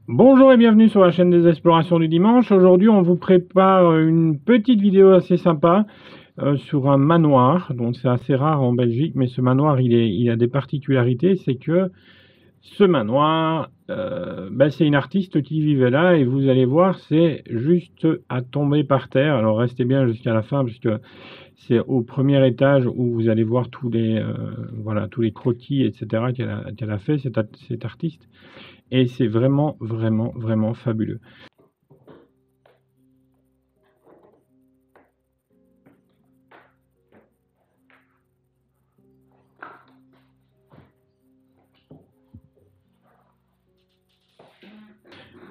Bonjour et bienvenue sur la chaîne des explorations du dimanche. Aujourd'hui, on vous prépare une petite vidéo assez sympa sur un manoir. Donc, c'est assez rare en Belgique, mais ce manoir, il a des particularités. C'est que ce manoir, c'est une artiste qui vivait là et vous allez voir, c'est juste à tomber par terre. Alors, restez bien jusqu'à la fin puisque c'est au premier étage où vous allez voir tous les croquis, etc. qu'elle a fait, cette artiste. Et c'est vraiment, vraiment, vraiment fabuleux.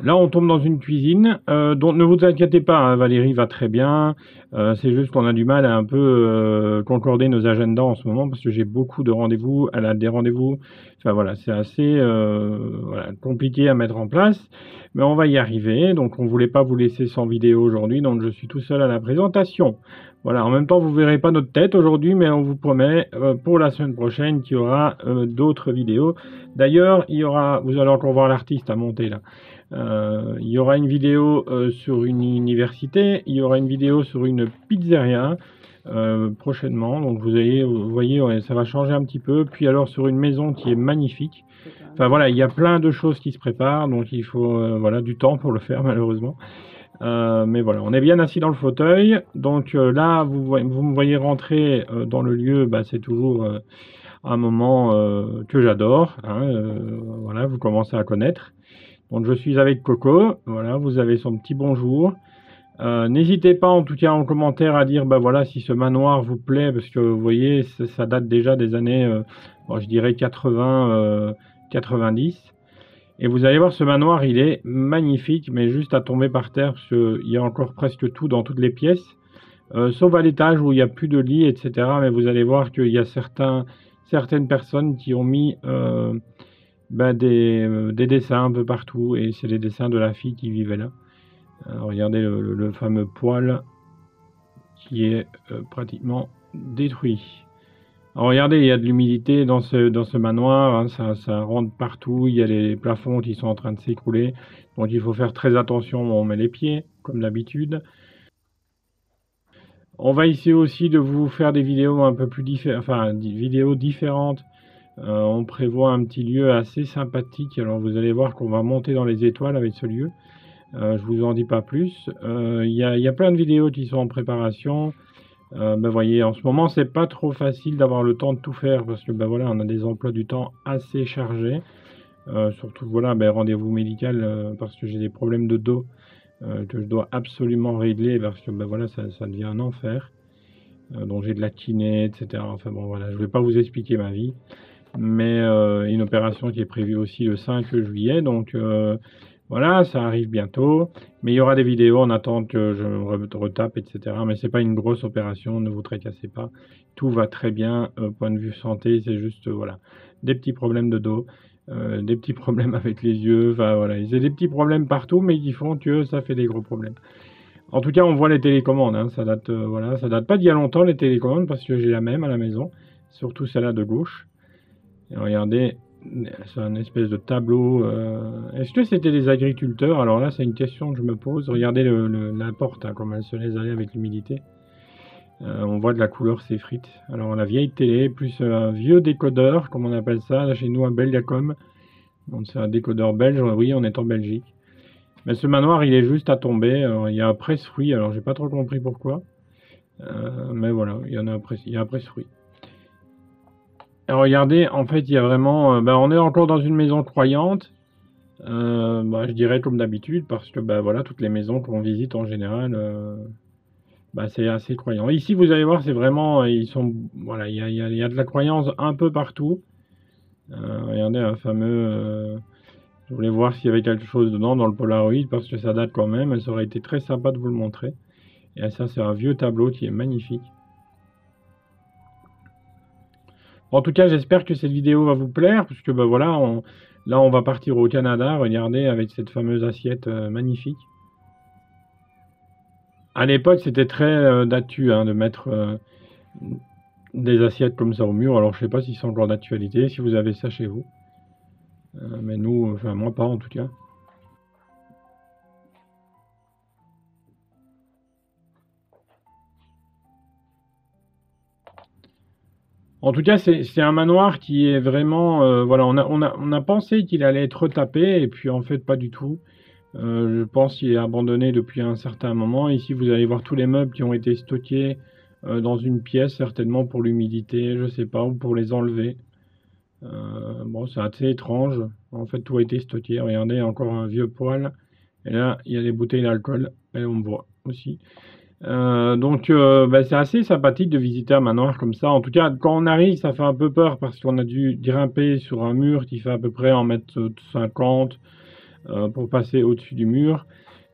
Là, on tombe dans une cuisine, dont ne vous inquiétez pas, hein, Valérie va très bien. C'est juste qu'on a du mal à un peu concorder nos agendas en ce moment parce que j'ai beaucoup de rendez-vous. Elle a des rendez-vous. Enfin voilà, c'est assez compliqué à mettre en place, mais on va y arriver. Donc, on voulait pas vous laisser sans vidéo aujourd'hui, donc je suis tout seul à la présentation. Voilà, en même temps, vous verrez pas notre tête aujourd'hui, mais on vous promet pour la semaine prochaine qu'il y aura d'autres vidéos. D'ailleurs, vous allez encore voir l'artiste à monter là. Il y aura une vidéo sur une université, il y aura une vidéo sur une pizzeria prochainement. Donc vous voyez, ouais, ça va changer un petit peu. Puis alors sur une maison qui est magnifique. Enfin voilà, il y a plein de choses qui se préparent, donc il faut voilà du temps pour le faire malheureusement. Mais voilà, on est bien assis dans le fauteuil. Donc là, vous me voyez rentrer dans le lieu, c'est toujours un moment que j'adore. Hein, voilà, vous commencez à connaître. Donc je suis avec Coco, voilà, vous avez son petit bonjour. N'hésitez pas en tout cas en commentaire à dire voilà si ce manoir vous plaît, parce que vous voyez ça date déjà des années, je dirais 80, 90. Et vous allez voir ce manoir il est magnifique, mais juste à tomber par terre, parce qu'il y a encore presque tout dans toutes les pièces, sauf à l'étage où il n'y a plus de lit, etc. Mais vous allez voir qu'il y a certaines personnes qui ont mis des dessins un peu partout, et c'est les dessins de la fille qui vivait là. Regardez le fameux poêle qui est pratiquement détruit. Alors regardez, il y a de l'humidité dans ce manoir, hein, ça rentre partout, il y a les plafonds qui sont en train de s'écrouler, donc il faut faire très attention où on met les pieds, comme d'habitude. On va essayer aussi de vous faire des vidéos un peu plus différentes, enfin des vidéos différentes. On prévoit un petit lieu assez sympathique. Alors vous allez voir qu'on va monter dans les étoiles avec ce lieu. Je vous en dis pas plus. Il y a plein de vidéos qui sont en préparation. Voyez, en ce moment c'est pas trop facile d'avoir le temps de tout faire parce que voilà, on a des emplois du temps assez chargés. Surtout voilà, rendez-vous médical parce que j'ai des problèmes de dos que je dois absolument régler parce que voilà, ça devient un enfer. Donc j'ai de la kiné, etc. Enfin bon voilà, je vais pas vous expliquer ma vie, mais une opération qui est prévue aussi le 5 juillet, donc voilà, ça arrive bientôt, mais il y aura des vidéos en attente que je me retape, etc. Mais c'est pas une grosse opération, ne vous tracassez pas, tout va très bien, point de vue santé, c'est juste voilà, des petits problèmes de dos, des petits problèmes avec les yeux, enfin voilà, il y a des petits problèmes partout, mais qui font que ça fait des gros problèmes. En tout cas, on voit les télécommandes, hein, ça date, voilà, ça date pas d'il y a longtemps les télécommandes parce que j'ai la même à la maison, surtout celle-là de gauche. Et regardez, c'est un espèce de tableau. Est-ce que c'était des agriculteurs? Alors là, c'est une question que je me pose. Regardez la porte, hein, comme elle se laisse aller avec l'humidité. On voit de la couleur s'effrite. Alors la vieille télé, plus un vieux décodeur, comme on appelle ça, là, chez nous un Belgacom. Donc c'est un décodeur belge, oui, on est en Belgique. Mais ce manoir, il est juste à tomber. Alors, il y a un presse-fruit, alors j'ai pas trop compris pourquoi. Mais voilà, il y a un presse-fruit. Alors, regardez, en fait, il y a vraiment, on est encore dans une maison croyante, je dirais comme d'habitude, parce que voilà, toutes les maisons qu'on visite en général, c'est assez croyant. Ici, vous allez voir, c'est vraiment, voilà, il y a de la croyance un peu partout. Regardez un fameux, je voulais voir s'il y avait quelque chose dedans dans le Polaroid, parce que ça date quand même, et ça aurait été très sympa de vous le montrer. Et ça, c'est un vieux tableau qui est magnifique. En tout cas, j'espère que cette vidéo va vous plaire, puisque voilà, là on va partir au Canada, regardez, avec cette fameuse assiette magnifique. À l'époque, c'était très d'actu hein, de mettre des assiettes comme ça au mur, alors je sais pas si c'est encore d'actualité, si vous avez ça chez vous. Mais nous, enfin moi pas en tout cas. En tout cas, c'est un manoir qui est vraiment, voilà, on a pensé qu'il allait être retapé et puis en fait pas du tout. Je pense qu'il est abandonné depuis un certain moment. Ici, vous allez voir tous les meubles qui ont été stockés dans une pièce, certainement pour l'humidité, je sais pas, ou pour les enlever. Bon, c'est assez étrange. En fait, tout a été stocké. Regardez, encore un vieux poêle. Et là, il y a des bouteilles d'alcool. Et on voit aussi. Bah, c'est assez sympathique de visiter un manoir comme ça. En tout cas, quand on arrive, ça fait un peu peur parce qu'on a dû grimper sur un mur qui fait à peu près 1,50 m pour passer au-dessus du mur.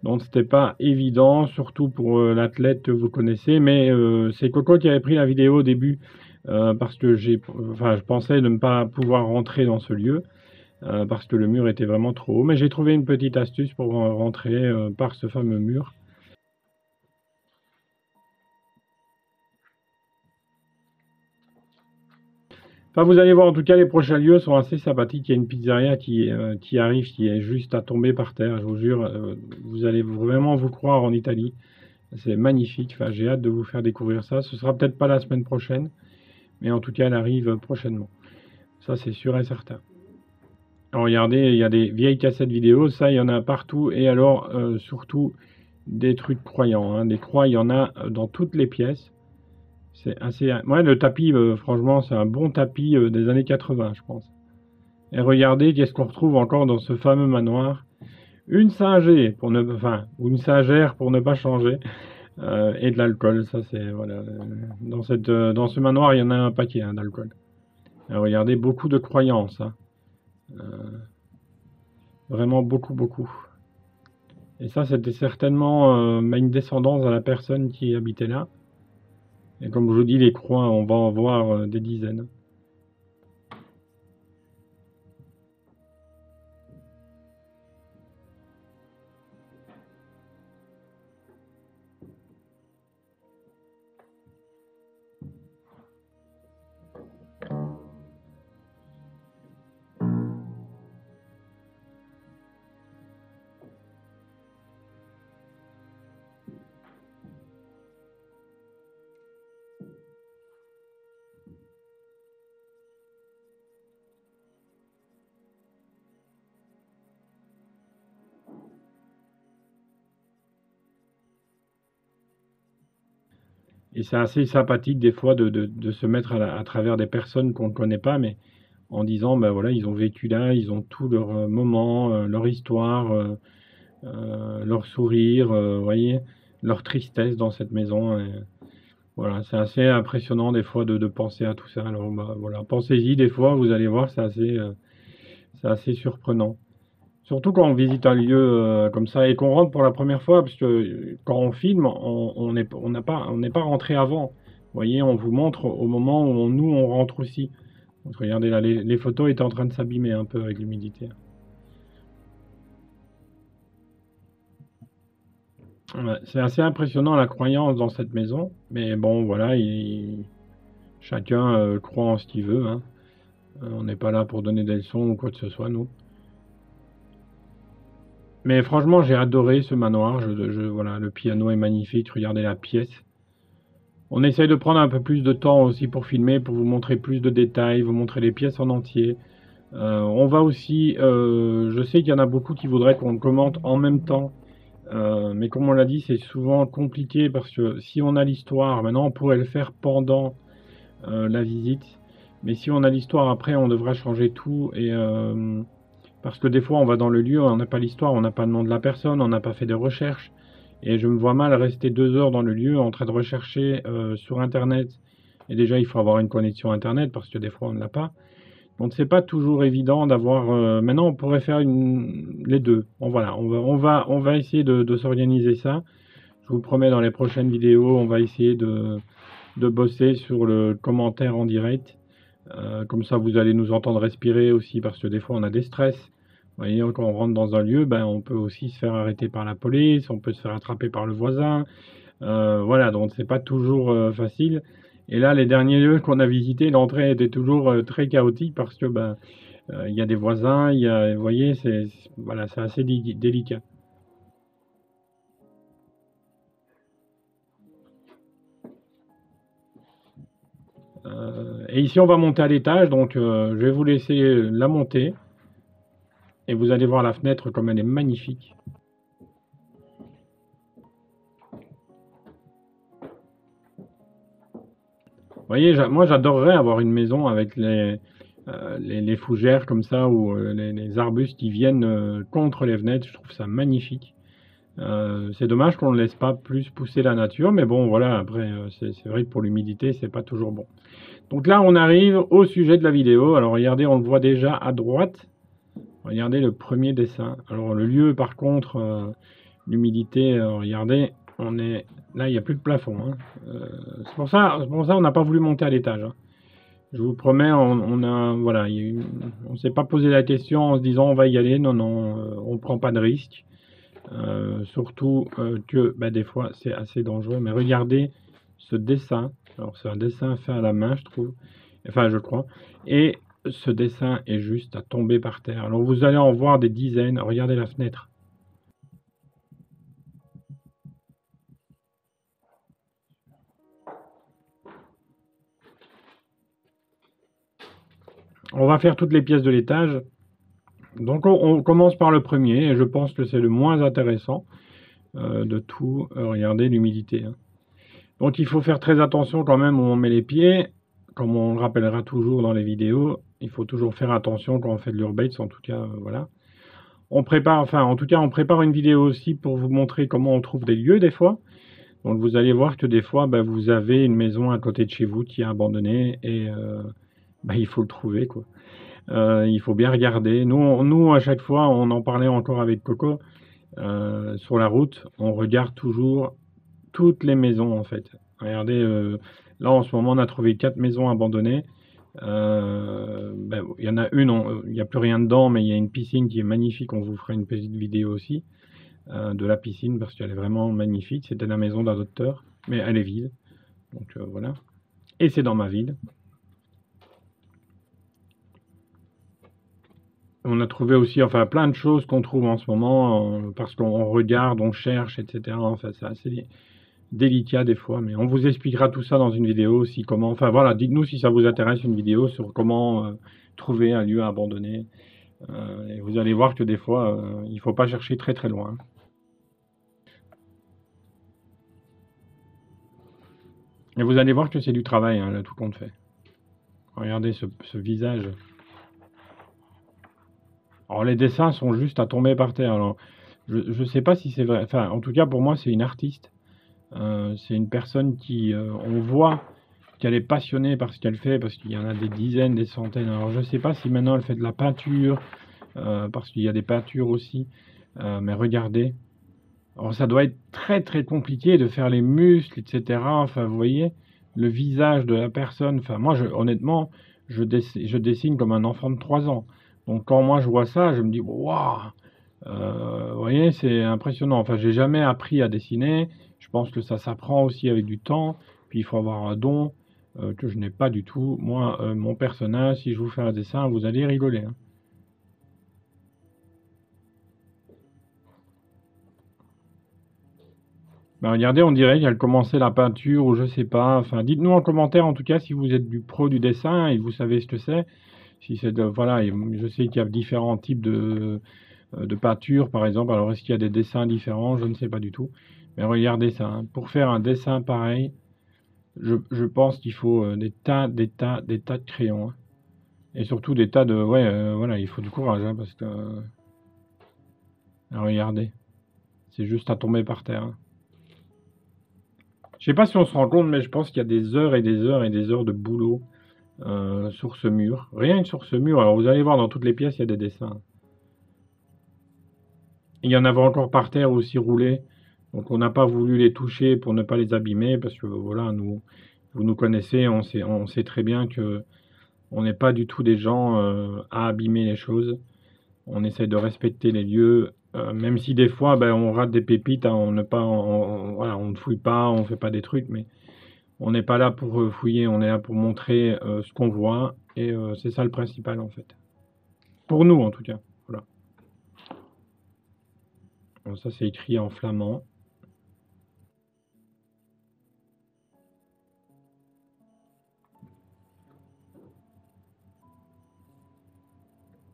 Donc c'était pas évident, surtout pour l'athlète que vous connaissez. Mais c'est Coco qui avait pris la vidéo au début parce que je pensais ne pas pouvoir rentrer dans ce lieu parce que le mur était vraiment trop haut. Mais j'ai trouvé une petite astuce pour rentrer par ce fameux mur. Enfin, vous allez voir, en tout cas, les prochains lieux sont assez sympathiques. Il y a une pizzeria qui arrive, qui est juste à tomber par terre, je vous jure. Vous allez vraiment vous croire en Italie. C'est magnifique. Enfin, j'ai hâte de vous faire découvrir ça. Ce sera peut-être pas la semaine prochaine, mais en tout cas, elle arrive prochainement. Ça, c'est sûr et certain. Alors, regardez, il y a des vieilles cassettes vidéo. Ça, il y en a partout. Et alors, surtout, des trucs croyants, hein. Des croix, il y en a dans toutes les pièces. C'est assez... Ouais, le tapis, franchement, c'est un bon tapis des années 80, je pense. Et regardez qu'est-ce qu'on retrouve encore dans ce fameux manoir. Une singée, ou une singère pour ne pas changer, et de l'alcool. Ça, c'est, voilà. Dans ce manoir, il y en a un paquet hein, d'alcool. Et regardez, beaucoup de croyances. Hein. Vraiment beaucoup, beaucoup. Et ça, c'était certainement une descendance à la personne qui habitait là. Et comme je vous dis, les croix, on va en voir des dizaines. Et c'est assez sympathique des fois de se mettre à travers des personnes qu'on ne connaît pas, mais en disant, ben voilà, ils ont vécu là, ils ont tout leur moment, leur histoire, leur sourire, voyez, leur tristesse dans cette maison. Et voilà, c'est assez impressionnant des fois de penser à tout ça. Alors bah, voilà, pensez-y des fois, vous allez voir, c'est assez surprenant. Surtout quand on visite un lieu comme ça et qu'on rentre pour la première fois, parce que quand on filme, on n'est pas rentré avant. Vous voyez, on vous montre au moment où nous on rentre aussi. Donc, regardez là, les photos étaient en train de s'abîmer un peu avec l'humidité. Ouais, c'est assez impressionnant la croyance dans cette maison, mais bon, voilà, chacun croit en ce qu'il veut. Hein. On n'est pas là pour donner des leçons ou quoi que ce soit, nous. Mais franchement, j'ai adoré ce manoir. Voilà, le piano est magnifique. Regardez la pièce. On essaye de prendre un peu plus de temps aussi pour filmer, pour vous montrer plus de détails, vous montrer les pièces en entier. On va aussi, je sais qu'il y en a beaucoup qui voudraient qu'on commente en même temps, mais comme on l'a dit, c'est souvent compliqué parce que si on a l'histoire, maintenant on pourrait le faire pendant la visite, mais si on a l'histoire après, on devra changer tout et parce que des fois on va dans le lieu, on n'a pas l'histoire, on n'a pas le nom de la personne, on n'a pas fait de recherche. Et je me vois mal rester 2 heures dans le lieu en train de rechercher sur Internet. Et déjà, il faut avoir une connexion Internet parce que des fois, on ne l'a pas. Donc, c'est pas toujours évident d'avoir. Maintenant, on pourrait faire les deux. Bon, voilà, on va essayer de s'organiser ça. Je vous promets, dans les prochaines vidéos, on va essayer de bosser sur le commentaire en direct. Comme ça, vous allez nous entendre respirer aussi parce que des fois, on a des stress. Vous voyez, quand on rentre dans un lieu, ben, on peut aussi se faire arrêter par la police, on peut se faire attraper par le voisin. Voilà, donc c'est pas toujours facile. Et là, les derniers lieux qu'on a visités, l'entrée était toujours très chaotique parce que ben, il y a des voisins, vous voyez, voilà, c'est assez délicat. Et ici, on va monter à l'étage, donc je vais vous laisser la monter. Et vous allez voir la fenêtre comme elle est magnifique. Vous voyez, moi j'adorerais avoir une maison avec les fougères comme ça, ou les arbustes qui viennent contre les fenêtres. Je trouve ça magnifique. C'est dommage qu'on ne laisse pas plus pousser la nature, mais bon, voilà, après, c'est vrai que pour l'humidité, c'est pas toujours bon. Donc là, on arrive au sujet de la vidéo. Alors regardez, on le voit déjà à droite. Regardez le premier dessin. Alors le lieu, par contre, l'humidité, regardez, on est là, il n'y a plus de plafond. Hein. C'est pour ça, on n'a pas voulu monter à l'étage. Hein. Je vous promets, voilà, on s'est pas posé la question en se disant on va y aller. Non, non, on prend pas de risque. Surtout que bah, des fois c'est assez dangereux. Mais regardez ce dessin. Alors c'est un dessin fait à la main, je trouve. Enfin, je crois. Et ce dessin est juste à tomber par terre. Alors vous allez en voir des dizaines. Regardez la fenêtre. On va faire toutes les pièces de l'étage. Donc on commence par le premier, et je pense que c'est le moins intéressant de tout. Regardez l'humidité. Hein. Donc il faut faire très attention quand même où on met les pieds. Comme on le rappellera toujours dans les vidéos, il faut toujours faire attention quand on fait de l'urbex, en tout cas, voilà. On prépare, enfin en tout cas on prépare une vidéo aussi pour vous montrer comment on trouve des lieux des fois. Donc vous allez voir que des fois, bah, vous avez une maison à côté de chez vous qui est abandonnée, et bah, il faut le trouver, quoi. Il faut bien regarder. Nous, à chaque fois, on en parlait encore avec Coco, sur la route, on regarde toujours toutes les maisons, en fait. Regardez, là, en ce moment, on a trouvé 4 maisons abandonnées. Ben, il y en a une, il n'y a plus rien dedans, mais il y a une piscine qui est magnifique. On vous fera une petite vidéo aussi de la piscine, parce qu'elle est vraiment magnifique. C'était la maison d'un docteur, mais elle est vide. Donc voilà. Et c'est dans ma ville. On a trouvé aussi, enfin, plein de choses qu'on trouve en ce moment, parce qu'on regarde, on cherche, etc. Enfin, c'est assez délicat des fois, mais on vous expliquera tout ça dans une vidéo, si comment, enfin voilà, dites-nous si ça vous intéresse, une vidéo sur comment trouver un lieu abandonné. Et vous allez voir que des fois, il faut pas chercher très très loin. Et vous allez voir que c'est du travail, hein, là, tout compte fait. Regardez ce visage. Alors les dessins sont juste à tomber par terre. Alors, je ne sais pas si c'est vrai. Enfin, en tout cas, pour moi, c'est une artiste. C'est une personne qui, on voit qu'elle est passionnée par ce qu'elle fait, parce qu'il y en a des dizaines, des centaines. Alors je ne sais pas si maintenant elle fait de la peinture, parce qu'il y a des peintures aussi. Mais regardez. Alors ça doit être très très compliqué de faire les muscles, etc. Enfin, vous voyez, le visage de la personne. Enfin, moi, honnêtement, je dessine comme un enfant de 3 ans. Donc quand moi je vois ça, je me dis, waouh! Vous voyez, c'est impressionnant. Enfin, j'ai jamais appris à dessiner. Je pense que ça s'apprend aussi avec du temps. Puis il faut avoir un don que je n'ai pas du tout. Moi, mon personnage, si je vous fais un dessin, vous allez rigoler. Hein. Ben, regardez, on dirait qu'elle commençait la peinture ou je sais pas. Enfin, dites-nous en commentaire en tout cas si vous êtes du pro du dessin et vous savez ce que c'est. Si c'est voilà, je sais qu'il y a différents types de peinture, par exemple. Alors, est-ce qu'il y a des dessins différents? Je ne sais pas du tout. Mais regardez ça. Hein. Pour faire un dessin pareil, je pense qu'il faut des tas de crayons. Hein. Et surtout des tas de... Ouais, voilà, il faut du courage, hein, parce que... regardez, c'est juste à tomber par terre. Hein. Je sais pas si on se rend compte, mais je pense qu'il y a des heures et des heures et des heures de boulot sur ce mur. Rien que sur ce mur. Alors vous allez voir, dans toutes les pièces, il y a des dessins. Il y en avait encore par terre aussi roulés. Donc on n'a pas voulu les toucher pour ne pas les abîmer, parce que voilà, vous nous connaissez, on sait très bien que on n'est pas du tout des gens à abîmer les choses. On essaie de respecter les lieux, même si des fois ben, on rate des pépites, hein, voilà, on ne fouille pas, on ne fait pas des trucs, mais on n'est pas là pour fouiller, on est là pour montrer ce qu'on voit, et c'est ça le principal en fait. Pour nous en tout cas. Voilà. Alors, ça c'est écrit en flamand.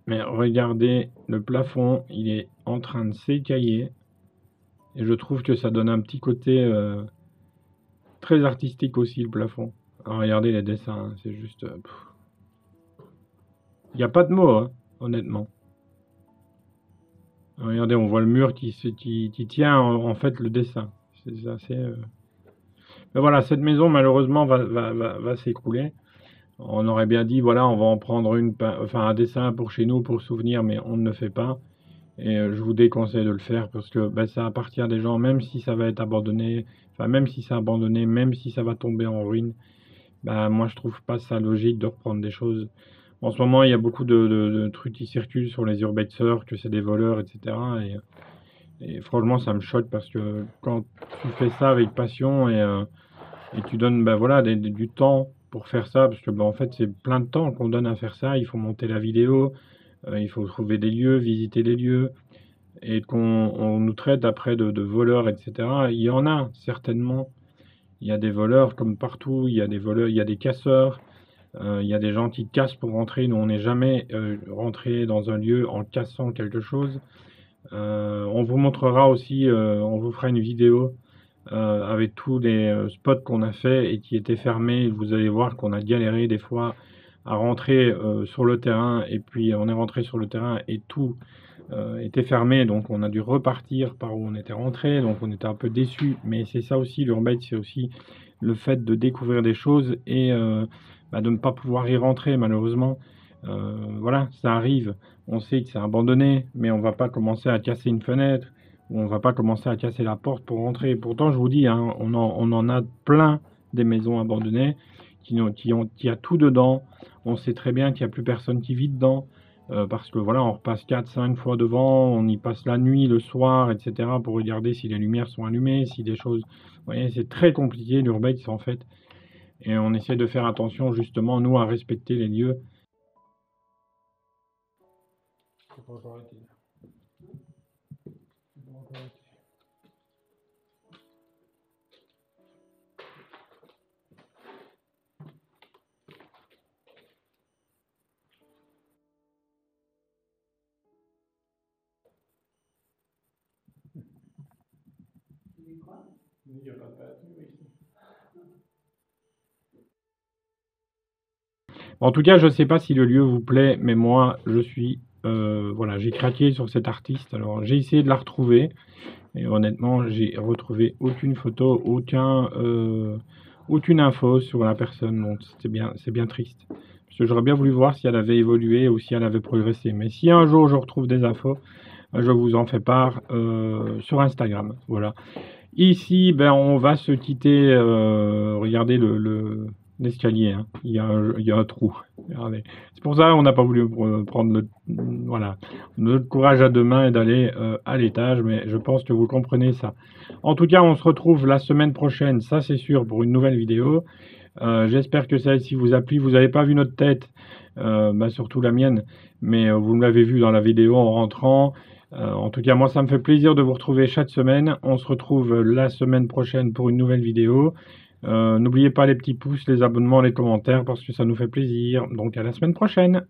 Mais regardez, le plafond, il est en train de s'écailler. Et je trouve que ça donne un petit côté très artistique aussi, le plafond. Alors, regardez les dessins, hein, c'est juste... Il n'y a pas de mots, hein, honnêtement. Regardez, on voit le mur qui tient en fait le dessin. C'est assez... Mais voilà, cette maison, malheureusement, va s'écrouler. On aurait bien dit, voilà, on va en prendre un dessin pour chez nous, pour souvenir, mais on ne le fait pas. Et je vous déconseille de le faire parce que ça appartient à des gens, même si ça va être abandonné, enfin même si c'est abandonné, même si ça va tomber en ruine, moi je trouve pas ça logique de reprendre des choses. En ce moment, il y a beaucoup de trucs qui circulent sur les urbexeurs, que c'est des voleurs, etc. Et franchement, ça me choque parce que quand tu fais ça avec passion et tu donnes voilà, du temps pour faire ça, parce que en fait, c'est plein de temps qu'on donne à faire ça. Il faut monter la vidéo, il faut trouver des lieux, visiter les lieux, et qu'on nous traite après de voleurs, etc. Il y en a certainement. Il y a des voleurs comme partout, il y a des voleurs, il y a des casseurs, il y a des gens qui cassent pour rentrer. Nous, on n'est jamais rentré dans un lieu en cassant quelque chose. On vous montrera aussi, on vous fera une vidéo avec tous les spots qu'on a fait et qui étaient fermés. Vous allez voir qu'on a galéré des fois à rentrer sur le terrain, et puis on est rentré sur le terrain et tout était fermé, donc on a dû repartir par où on était rentré, donc on était un peu déçus, mais c'est ça aussi l'urbex, c'est aussi le fait de découvrir des choses et de ne pas pouvoir y rentrer malheureusement. Voilà, ça arrive, on sait que c'est abandonné, mais on va pas commencer à casser une fenêtre, ou on va pas commencer à casser la porte pour rentrer. Pourtant, je vous dis, hein, on en a plein des maisons abandonnées qui a tout dedans. On sait très bien qu'il n'y a plus personne qui vit dedans. Parce que voilà, on repasse 4-5 fois devant, on y passe la nuit, le soir, etc. pour regarder si les lumières sont allumées, si des choses... Vous voyez, c'est très compliqué l'urbex en fait. Et on essaie de faire attention justement, nous, à respecter les lieux. En tout cas, je ne sais pas si le lieu vous plaît, mais moi, voilà, j'ai craqué sur cet artiste. Alors, j'ai essayé de la retrouver, et honnêtement, j'ai retrouvé aucune photo, aucune info sur la personne. Donc, c'est bien triste. Parce que j'aurais bien voulu voir si elle avait évolué ou si elle avait progressé. Mais si un jour je retrouve des infos, je vous en fais part sur Instagram. Voilà. Ici, on va se quitter. Regardez l'escalier, hein. Il y a un trou. Regardez. C'est pour ça qu'on n'a pas voulu prendre voilà, notre courage à deux mains et d'aller à l'étage, mais je pense que vous comprenez ça. En tout cas, on se retrouve la semaine prochaine, ça c'est sûr, pour une nouvelle vidéo. J'espère que celle-ci vous a plu. Vous n'avez pas vu notre tête, surtout la mienne, mais vous me l'avez vu dans la vidéo en rentrant. En tout cas, moi, ça me fait plaisir de vous retrouver chaque semaine. On se retrouve la semaine prochaine pour une nouvelle vidéo. N'oubliez pas les petits pouces, les abonnements, les commentaires, parce que ça nous fait plaisir. Donc, à la semaine prochaine.